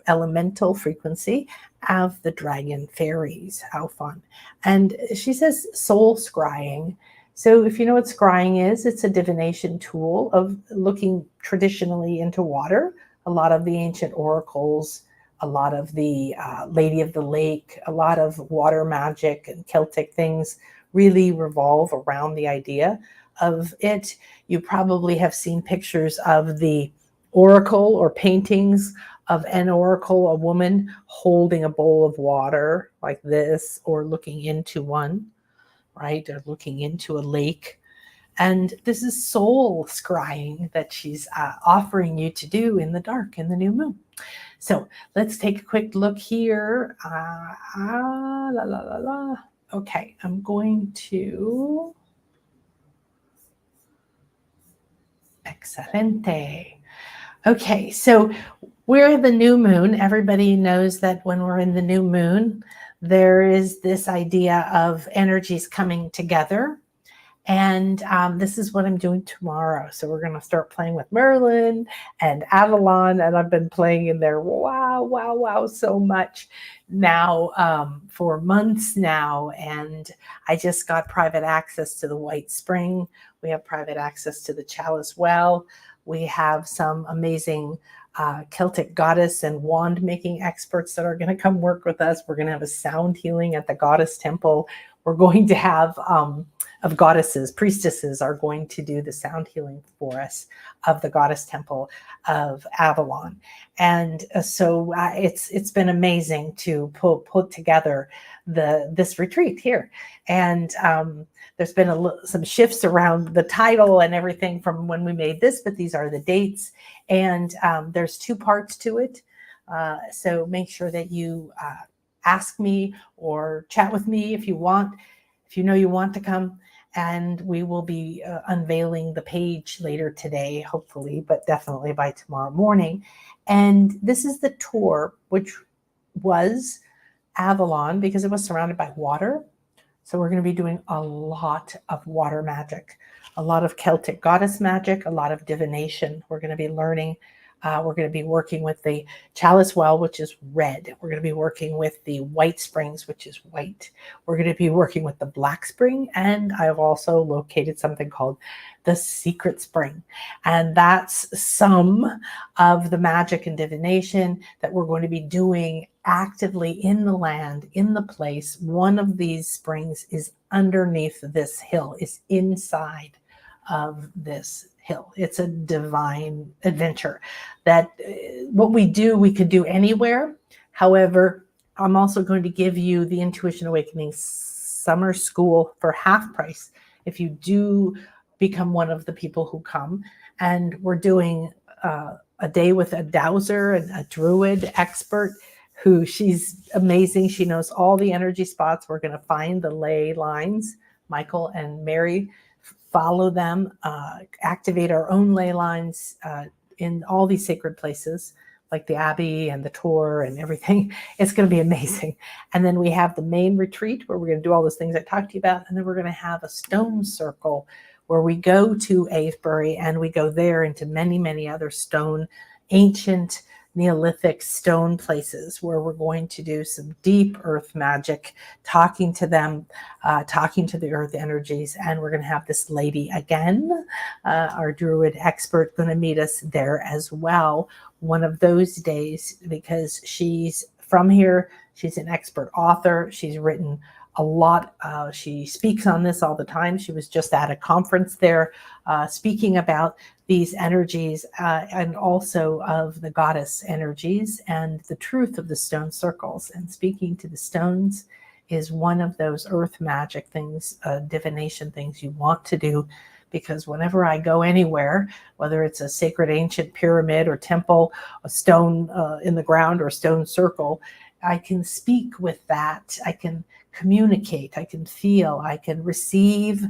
elemental frequency of the dragon fairies. How fun. And she says soul scrying. So if you know what scrying is, it's a divination tool of looking traditionally into water. A lot of the ancient oracles, a lot of the Lady of the Lake, a lot of water magic and Celtic things really revolve around the idea of it. You probably have seen pictures of the oracle or paintings of an oracle, a woman holding a bowl of water like this, or looking into one, right? Or looking into a lake. And this is soul scrying that she's offering you to do in the dark, in the new moon. So let's take a quick look here. Okay, I'm going to... Excelente. Okay, so we're the new moon. Everybody knows that when we're in the new moon, there is this idea of energies coming together. And this is what I'm doing tomorrow. So we're going to start playing with Merlin and Avalon. And I've been playing in there, wow, so much now for months now. And I just got private access to the White Spring. We have private access to the Chalice Well. We have some amazing Celtic goddess and wand making experts that are going to come work with us. We're going to have a sound healing at the Goddess Temple. We're going to have of goddesses, priestesses are going to do the sound healing for us of the Goddess Temple of Avalon. And so it's been amazing to put together this retreat here. And there's been some shifts around the title and everything from when we made this, but these are the dates. And there's 2 parts to it. So make sure that you ask me or chat with me if you want, if you know you want to come. And we will be unveiling the page later today, hopefully, but definitely by tomorrow morning. And this is the tour, which was Avalon because it was surrounded by water. So we're going to be doing a lot of water magic, a lot of Celtic goddess magic, a lot of divination. We're going to be learning. We're going to be working with the Chalice Well, which is red. We're going to be working with the White Springs, which is white. We're going to be working with the Black Spring. And I've also located something called the Secret Spring. And that's some of the magic and divination that we're going to be doing actively in the land, in the place. One of these springs is underneath this hill, is inside of this hill. It's a divine adventure that what we do, we could do anywhere. However, I'm also going to give you the Intuition Awakening Summer School for half price if you do become one of the people who come. And we're doing a day with a dowser and a druid expert who she's amazing. She knows all the energy spots. We're going to find the ley lines. Michael and Mary follow them, activate our own ley lines, in all these sacred places, like the Abbey and the tour and everything. It's going to be amazing. And then we have the main retreat where we're going to do all those things I talked to you about. And then we're going to have a stone circle where we go to Avebury and we go there into many, many other stone, ancient Neolithic stone places where we're going to do some deep earth magic, talking to them, talking to the earth energies. And we're going to have this lady again, our druid expert, going to meet us there as well one of those days, because she's from here. She's an expert author. She's written a lot. She speaks on this all the time. She was just at a conference there speaking about these energies and also of the goddess energies and the truth of the stone circles. And speaking to the stones is one of those earth magic things, divination things you want to do, because whenever I go anywhere, whether it's a sacred ancient pyramid or temple, a stone in the ground or a stone circle, I can speak with that. I can communicate, I can feel, I can receive,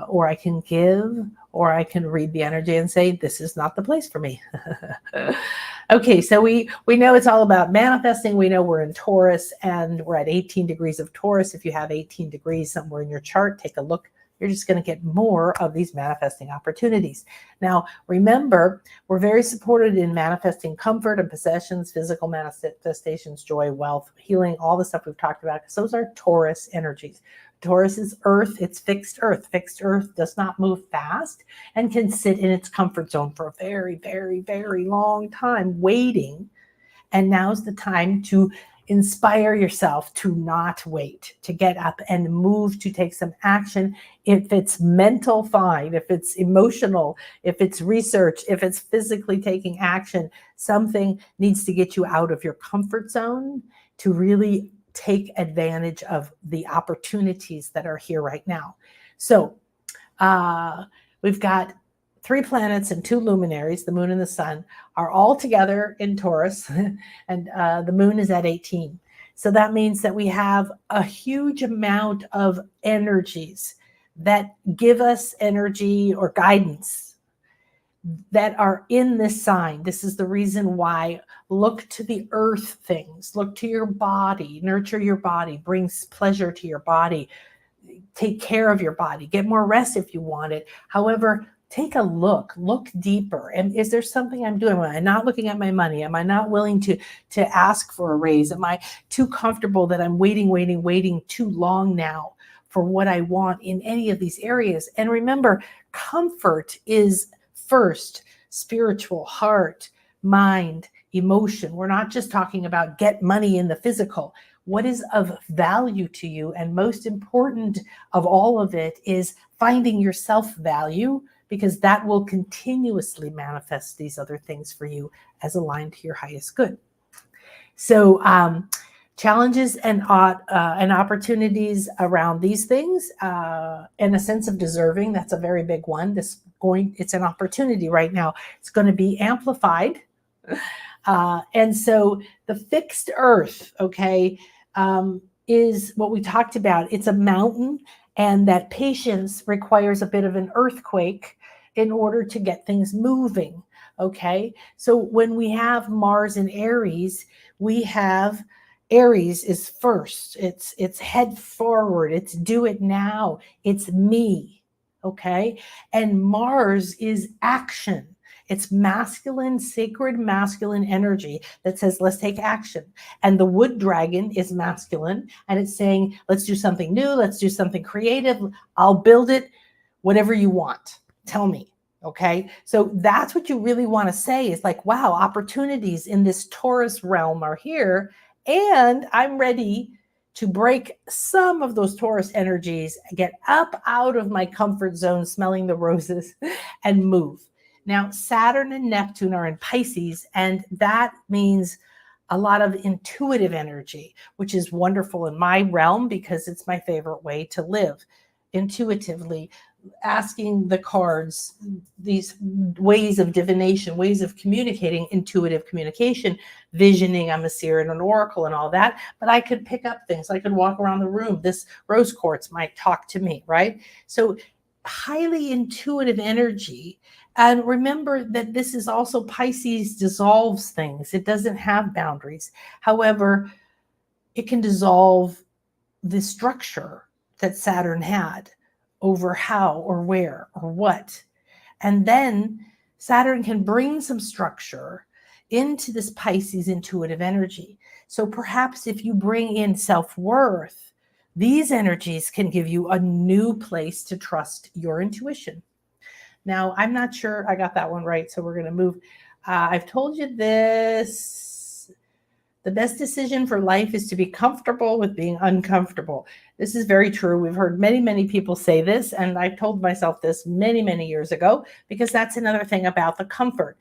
or I can give, or I can read the energy and say, this is not the place for me. Okay, so we know it's all about manifesting. We know we're in Taurus and we're at 18 degrees of Taurus. If you have 18 degrees somewhere in your chart, take a look. You're just going to get more of these manifesting opportunities. Now, remember, we're very supported in manifesting comfort and possessions, physical manifestations, joy, wealth, healing, all the stuff we've talked about, because those are Taurus energies. Taurus is earth. It's fixed earth. Fixed earth does not move fast and can sit in its comfort zone for a very, very, very long time waiting. And now's the time to inspire yourself to not wait, to get up and move, to take some action. If it's mental, fine. If it's emotional, if it's research, if it's physically taking action, something needs to get you out of your comfort zone to really take advantage of the opportunities that are here right now. So we've got 3 planets and 2 luminaries, the moon and the sun, are all together in Taurus, and the moon is at 18. So that means that we have a huge amount of energies that give us energy or guidance that are in this sign. This is the reason why look to the earth things, look to your body, nurture your body, brings pleasure to your body, take care of your body, get more rest if you want it. However, take a look deeper. And is there something I'm doing? Am I not looking at my money? Am I not willing to ask for a raise? Am I too comfortable that I'm waiting too long now for what I want in any of these areas? And remember, comfort is first spiritual, heart, mind, emotion. We're not just talking about get money in the physical. What is of value to you? And most important of all of it is finding your self-value, because that will continuously manifest these other things for you as aligned to your highest good. So challenges and opportunities around these things, and a sense of deserving, that's a very big one. It's an opportunity right now. It's going to be amplified. And so the fixed earth, okay, is what we talked about. It's a mountain, and that patience requires a bit of an earthquake in order to get things moving, okay? So when we have Mars in Aries, we have Aries is first. It's head forward. It's do it now. It's me, okay? And Mars is action. It's masculine, sacred masculine energy that says, let's take action. And the wood dragon is masculine, and it's saying, let's do something new. Let's do something creative. I'll build it, whatever you want. Tell me. Okay. So that's what you really want to say is like, wow, opportunities in this Taurus realm are here. And I'm ready to break some of those Taurus energies, get up out of my comfort zone, smelling the roses, and move. Now, Saturn and Neptune are in Pisces, and that means a lot of intuitive energy, which is wonderful in my realm because it's my favorite way to live, intuitively, asking the cards, these ways of divination, ways of communicating, intuitive communication, visioning. I'm a seer and an oracle and all that, but I could pick up things. I could walk around the room. This rose quartz might talk to me, right? So highly intuitive energy. And remember that this is also Pisces dissolves things. It doesn't have boundaries. However, it can dissolve the structure that Saturn had over how or where or what. And then Saturn can bring some structure into this Pisces intuitive energy. So perhaps if you bring in self-worth, these energies can give you a new place to trust your intuition. Now, I'm not sure I got that one right, so we're going to move. I've told you this. The best decision for life is to be comfortable with being uncomfortable. This is very true. We've heard many, many people say this, and I've told myself this many, many years ago, because that's another thing about the comfort.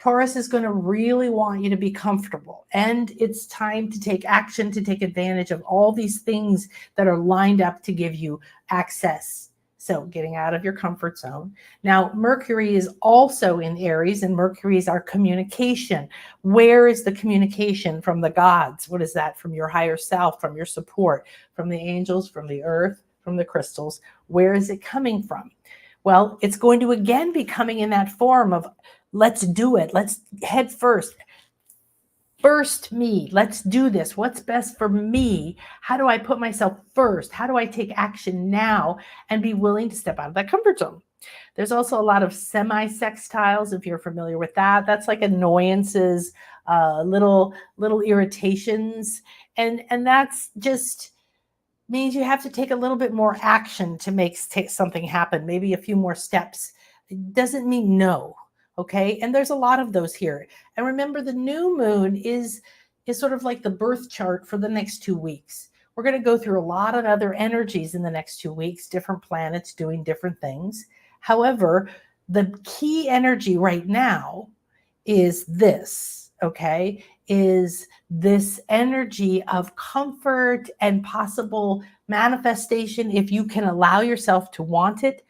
Taurus is going to really want you to be comfortable, and it's time to take action, to take advantage of all these things that are lined up to give you access. So getting out of your comfort zone. Now, Mercury is also in Aries, and Mercury is our communication. Where is the communication from the gods? What is that? From your higher self, from your support, from the angels, from the earth, from the crystals. Where is it coming from? Well, it's going to again be coming in that form of let's do it. Let's head first. First me. Let's do this. What's best for me? How do I put myself first? How do I take action now and be willing to step out of that comfort zone? There's also a lot of semi-sextiles, if you're familiar with that. That's like annoyances, little irritations. And that's just means you have to take a little bit more action to make something happen, maybe a few more steps. It doesn't mean no. Okay. And there's a lot of those here. And remember, the new moon is sort of like the birth chart for the next 2 weeks. We're going to go through a lot of other energies in the next 2 weeks, different planets doing different things. However, the key energy right now is this, okay, is this energy of comfort and possible manifestation if you can allow yourself to want it,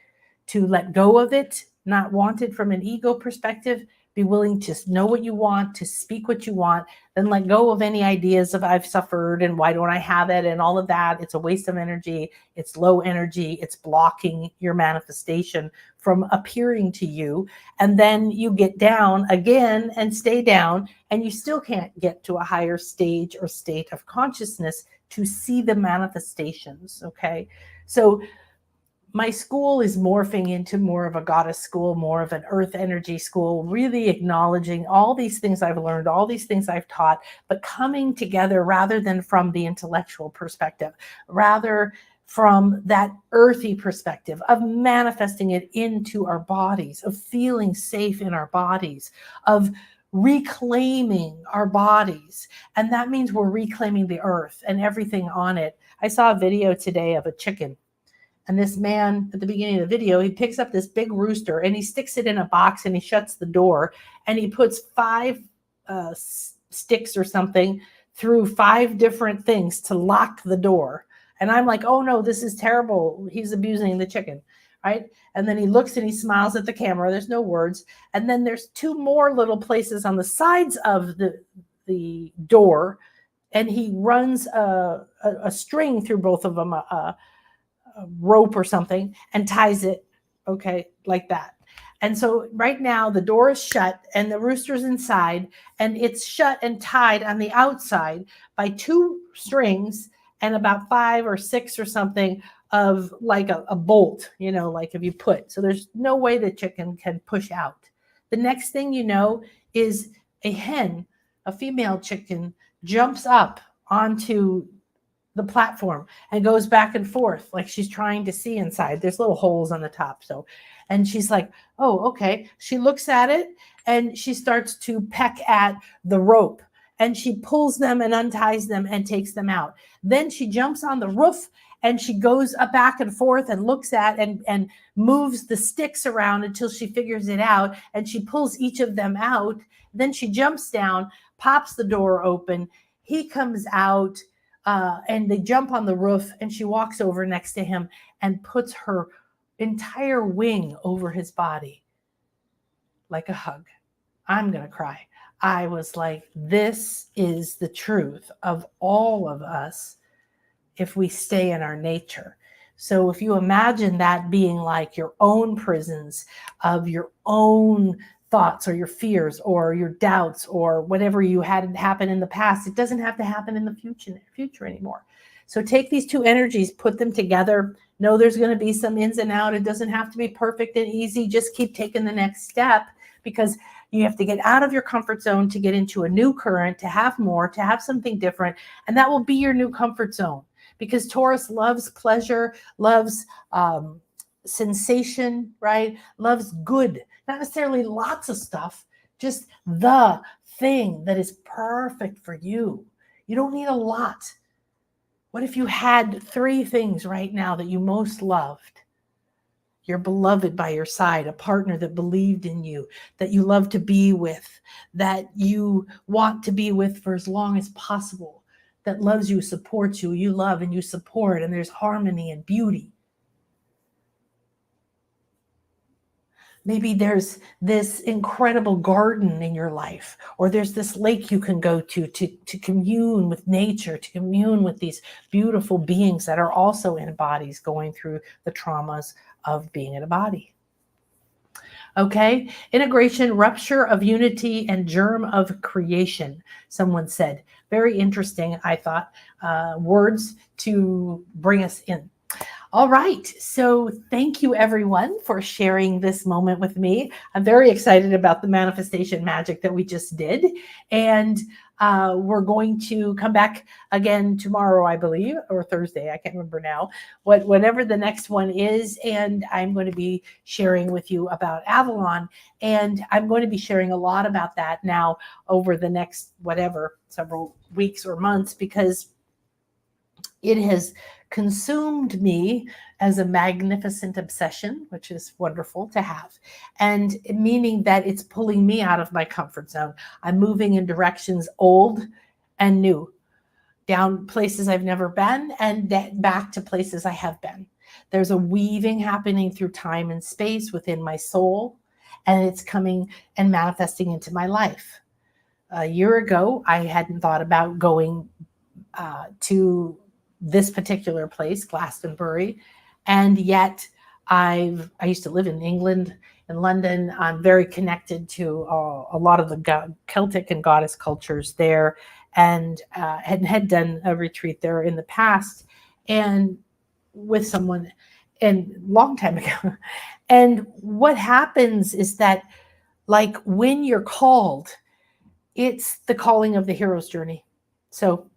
to let go of it, not want it from an ego perspective, be willing to know what you want, to speak what you want, then let go of any ideas of I've suffered and why don't I have it and all of that. It's a waste of energy. It's low energy. It's blocking your manifestation from appearing to you. And then you get down again and stay down, and you still can't get to a higher stage or state of consciousness to see the manifestations. Okay. So my school is morphing into more of a goddess school, more of an earth energy school, really acknowledging all these things I've learned, all these things I've taught, but coming together rather than from the intellectual perspective, rather from that earthy perspective of manifesting it into our bodies, of feeling safe in our bodies, of reclaiming our bodies. And that means we're reclaiming the earth and everything on it. I saw a video today of a chicken. And this man, at the beginning of the video, he picks up this big rooster and he sticks it in a box and he shuts the door and he puts 5 sticks or something through 5 different things to lock the door. And I'm like, oh no, this is terrible. He's abusing the chicken, right? And then he looks and he smiles at the camera. There's no words. And then there's 2 more little places on the sides of the door. And he runs a string through both of them, a rope or something, and ties it, okay, like that. And so right now the door is shut and the rooster's inside, and it's shut and tied on the outside by 2 strings and about 5 or 6 or something of like a bolt, you know, like if you put, so there's no way the chicken can push out. The next thing you know is a hen, a female chicken, jumps up onto the platform and goes back and forth like she's trying to see inside. There's little holes on the top. So, and she's like, oh, okay. She looks at it and she starts to peck at the rope and she pulls them and unties them and takes them out. Then she jumps on the roof and she goes up back and forth and looks at and moves the sticks around until she figures it out. And she pulls each of them out. Then she jumps down, pops the door open. He comes out. And they jump on the roof and she walks over next to him and puts her entire wing over his body like a hug. I'm going to cry. I was like, this is the truth of all of us if we stay in our nature. So if you imagine that being like your own prisons of your own thoughts or your fears or your doubts or whatever you had happen in the past, it doesn't have to happen in the future anymore. So take these two energies, put them together. Know there's going to be some ins and out. It doesn't have to be perfect and easy. Just keep taking the next step, because you have to get out of your comfort zone to get into a new current, to have more, to have something different. And that will be your new comfort zone, because Taurus loves pleasure, loves sensation, right? Loves good, not necessarily lots of stuff, just the thing that is perfect for you. You don't need a lot. What if you had 3 things right now that you most loved? Your beloved by your side, a partner that believed in you, that you love to be with, that you want to be with for as long as possible, that loves you, supports you, you love and you support, and there's harmony and beauty. Maybe there's this incredible garden in your life, or there's this lake you can go to commune with nature, to commune with these beautiful beings that are also in bodies going through the traumas of being in a body. Okay, integration, rupture of unity, and germ of creation, someone said. Very interesting, I thought, words to bring us in. All right. So thank you, everyone, for sharing this moment with me. I'm very excited about the manifestation magic that we just did. And we're going to come back again tomorrow, I believe, or Thursday. I can't remember now, whatever the next one is. And I'm going to be sharing with you about Avalon. And I'm going to be sharing a lot about that now over the next, several weeks or months, because it has consumed me as a magnificent obsession, which is wonderful to have. And meaning that it's pulling me out of my comfort zone. I'm moving in directions old and new, down places I've never been and back to places I have been. There's a weaving happening through time and space within my soul, and it's coming and manifesting into my life. A year ago, I hadn't thought about going to this particular place, Glastonbury, and yet I used to live in England, in London. I'm very connected to a lot of the Celtic and goddess cultures there, and had done a retreat there in the past, and with someone, and long time ago. And what happens is that, like, when you're called, it's the calling of the hero's journey. So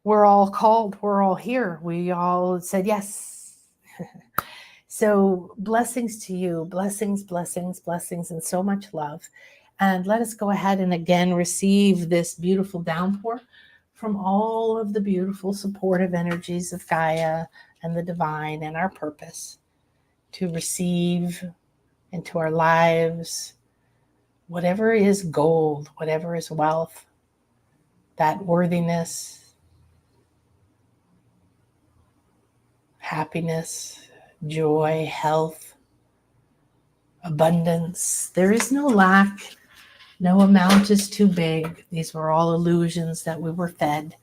we're all called, we're all here. We all said yes. So blessings to you, blessings, blessings, blessings, and so much love. And let us go ahead and again receive this beautiful downpour from all of the beautiful supportive energies of Gaia and the divine and our purpose to receive into our lives whatever is gold, whatever is wealth, that worthiness, happiness, joy, health, abundance. There is no lack. No amount is too big. These were all illusions that we were fed.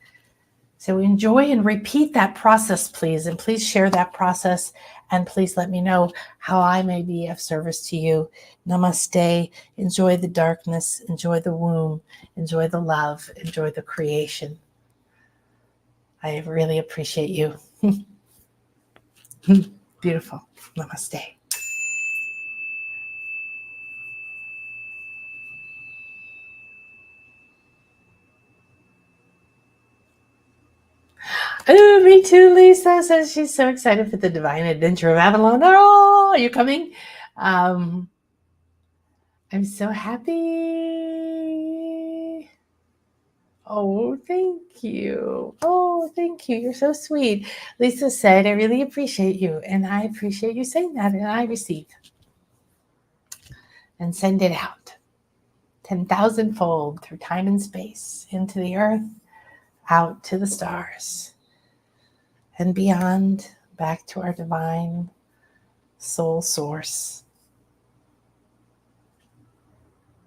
So enjoy and repeat that process, please. And please share that process. And please let me know how I may be of service to you. Namaste. Enjoy the darkness. Enjoy the womb. Enjoy the love. Enjoy the creation. I really appreciate you. Beautiful. Namaste. Oh, me too, Lisa says she's so excited for the divine adventure of Avalon. Oh, are you coming? I'm so happy. Oh, thank you. Oh, thank you. You're so sweet. Lisa said, I really appreciate you. And I appreciate you saying that. And I receive. And send it out 10,000 fold through time and space into the earth, out to the stars, and beyond, back to our divine soul source.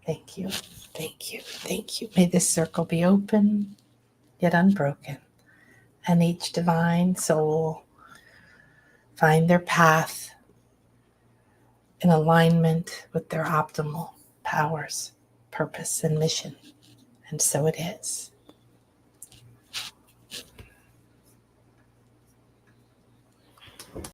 Thank you. Thank you. Thank you. May this circle be open, yet unbroken, and each divine soul find their path in alignment with their optimal powers, purpose, and mission. And so it is.